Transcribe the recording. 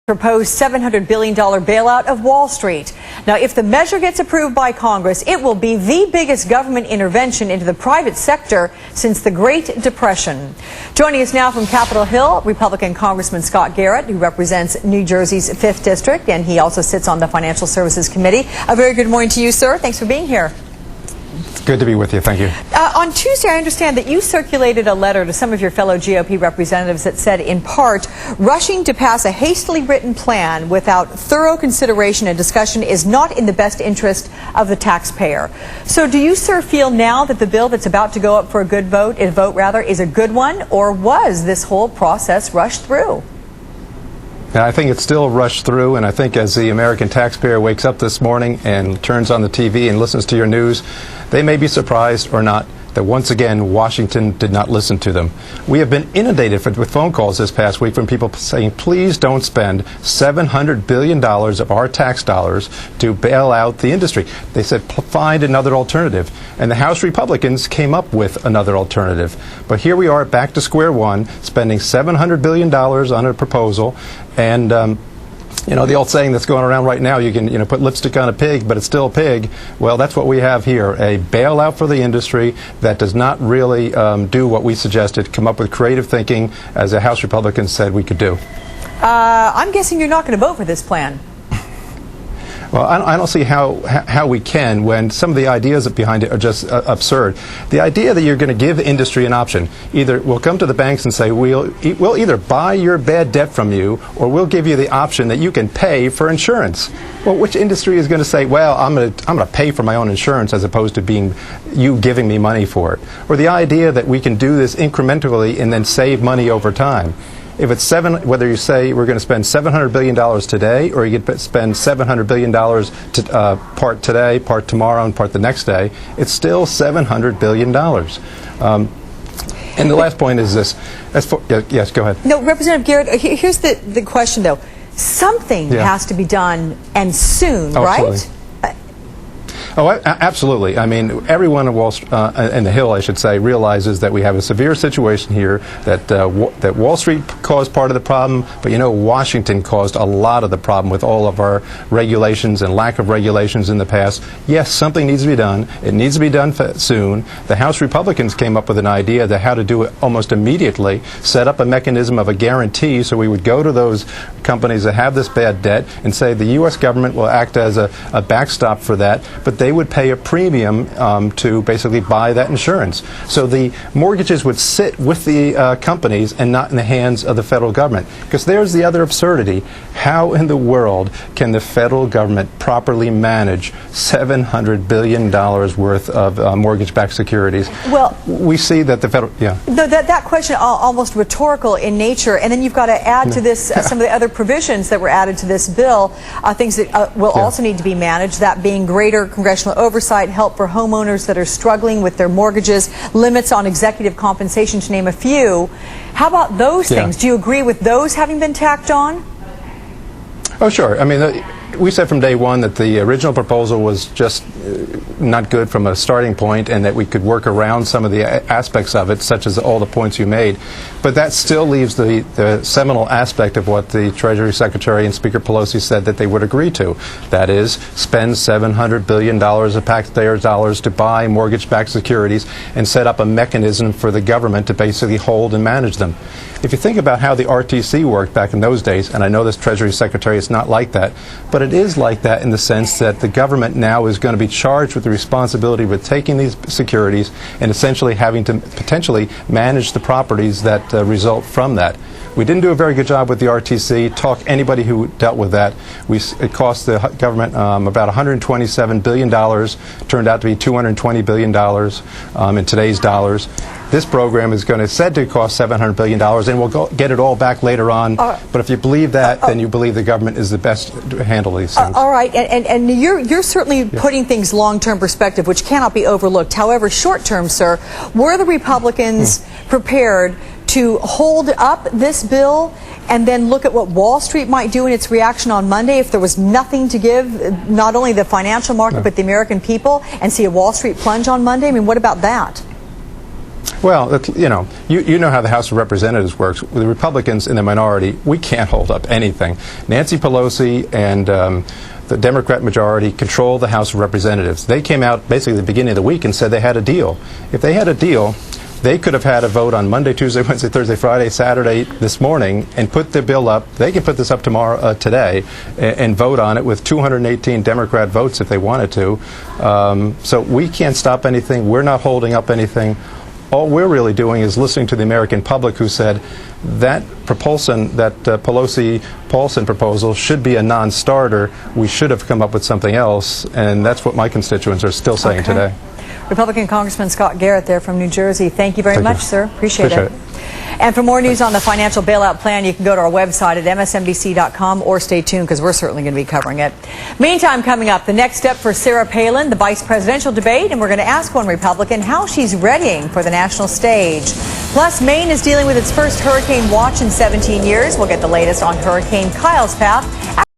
Proposed $700 billion bailout of Wall Street. Now, if the measure gets approved by Congress, it will be the biggest government intervention into the private sector since the Great Depression. Joining us now from Capitol Hill, Republican Congressman Scott Garrett, who represents New Jersey's 5th District, and he also sits on the Financial Services Committee. A very good morning to you, sir. Thanks for being here. It's good to be with you. Thank you. On Tuesday, I understand that you circulated a letter to some of your fellow GOP representatives that said, in part, rushing to pass a hastily written plan without thorough consideration and discussion is not in the best interest of the taxpayer. So do you, sir, feel now that the bill that's about to go up for a vote is a good one, or was this whole process rushed through? And I think it's still rushed through, and I think as the American taxpayer wakes up this morning and turns on the TV and listens to your news, they may be surprised or not that once again Washington did not listen to them. We have been inundated with phone calls this past week from people saying, please don't spend $700 billion of our tax dollars to bail out the industry. They said, find another alternative. And the House Republicans came up with another alternative. But here we are back to square one, spending $700 billion on a proposal. And you know, the old saying that's going around right now, you can put lipstick on a pig, but it's still a pig. Well, that's what we have here, a bailout for the industry that does not really do what we suggested, come up with creative thinking, as the House Republicans said we could do. I'm guessing you're not going to vote for this plan. Well, I don't see how we can when some of the ideas behind it are just absurd. The idea that you're going to give industry an option, either we'll come to the banks and say we'll either buy your bad debt from you, or we'll give you the option that you can pay for insurance. Well, which industry is going to say, well, I'm going to pay for my own insurance as opposed to you giving me money for it? Or the idea that we can do this incrementally and then save money over time. If it's whether you say we're going to spend $700 billion today, or you could spend $700 billion part today, part tomorrow, and part the next day, it's still $700 billion. And the last point is this. Yes, go ahead. No, Representative Garrett, here's the question, though. Something has to be done, and soon, right? Oh, absolutely. I mean, everyone in the Hill, I should say, realizes that we have a severe situation here, that Wall Street caused part of the problem, but Washington caused a lot of the problem with all of our regulations and lack of regulations in the past. Yes, something needs to be done. It needs to be done soon. The House Republicans came up with an idea that how to do it almost immediately, set up a mechanism of a guarantee, so we would go to those companies that have this bad debt and say the U.S. government will act as a backstop for that, but they would pay a premium to basically buy that insurance. So the mortgages would sit with the companies and not in the hands of the federal government. Because there's the other absurdity. How in the world can the federal government properly manage $700 billion worth of mortgage-backed securities? Well, we see that the federal, that question almost rhetorical in nature, and then you've got to add to this some of the other provisions that were added to this bill, things that will also need to be managed, that being greater congressional oversight, help for homeowners that are struggling with their mortgages, limits on executive compensation, to name a few. How about those things? Do you agree with those having been tacked on? Oh, sure. I mean, we said from day one that the original proposal was just not good from a starting point, and that we could work around some of the aspects of it, such as all the points you made. But that still leaves the seminal aspect of what the Treasury Secretary and Speaker Pelosi said that they would agree to. That is, spend $700 billion of taxpayers' dollars to buy mortgage-backed securities and set up a mechanism for the government to basically hold and manage them. If you think about how the RTC worked back in those days, and I know this Treasury Secretary is not like that, but it is like that in the sense that the government now is going to be charged with the responsibility with taking these securities and essentially having to potentially manage the properties that result from that. We didn't do a very good job with the RTC. Talk anybody who dealt with that. It cost the government about $127 billion. Turned out to be $220 billion in today's dollars. This program is going to said to cost $700 billion, and we'll get it all back later on. But if you believe that, then you believe the government is the best to handle these things. All right, and you're certainly putting things long-term perspective, which cannot be overlooked. However, short-term, sir, were the Republicans prepared to hold up this bill and then look at what Wall Street might do in its reaction on Monday if there was nothing to give, not only the financial market but the American people, and see a Wall Street plunge on Monday? I mean, what about that? Well, you know how the House of Representatives works. The Republicans in the minority, we can't hold up anything. Nancy Pelosi and the Democrat majority control the House of Representatives. They came out basically at the beginning of the week and said they had a deal. If they had a deal, they could have had a vote on Monday, Tuesday, Wednesday, Thursday, Friday, Saturday, this morning, and put the bill up. They can put this up today, and vote on it with 218 Democrat votes if they wanted to. So we can't stop anything. We're not holding up anything. All we're really doing is listening to the American public who said that propulsion, that Pelosi-Paulson proposal should be a non-starter. We should have come up with something else, and that's what my constituents are still saying today. Republican Congressman Scott Garrett there from New Jersey. Thank you very much, sir. Appreciate it. And for more news on the financial bailout plan, you can go to our website at MSNBC.com or stay tuned because we're certainly going to be covering it. Meantime, coming up, the next step for Sarah Palin, the vice presidential debate, and we're going to ask one Republican how she's readying for the national stage. Plus, Maine is dealing with its first hurricane watch in 17 years. We'll get the latest on Hurricane Kyle's path.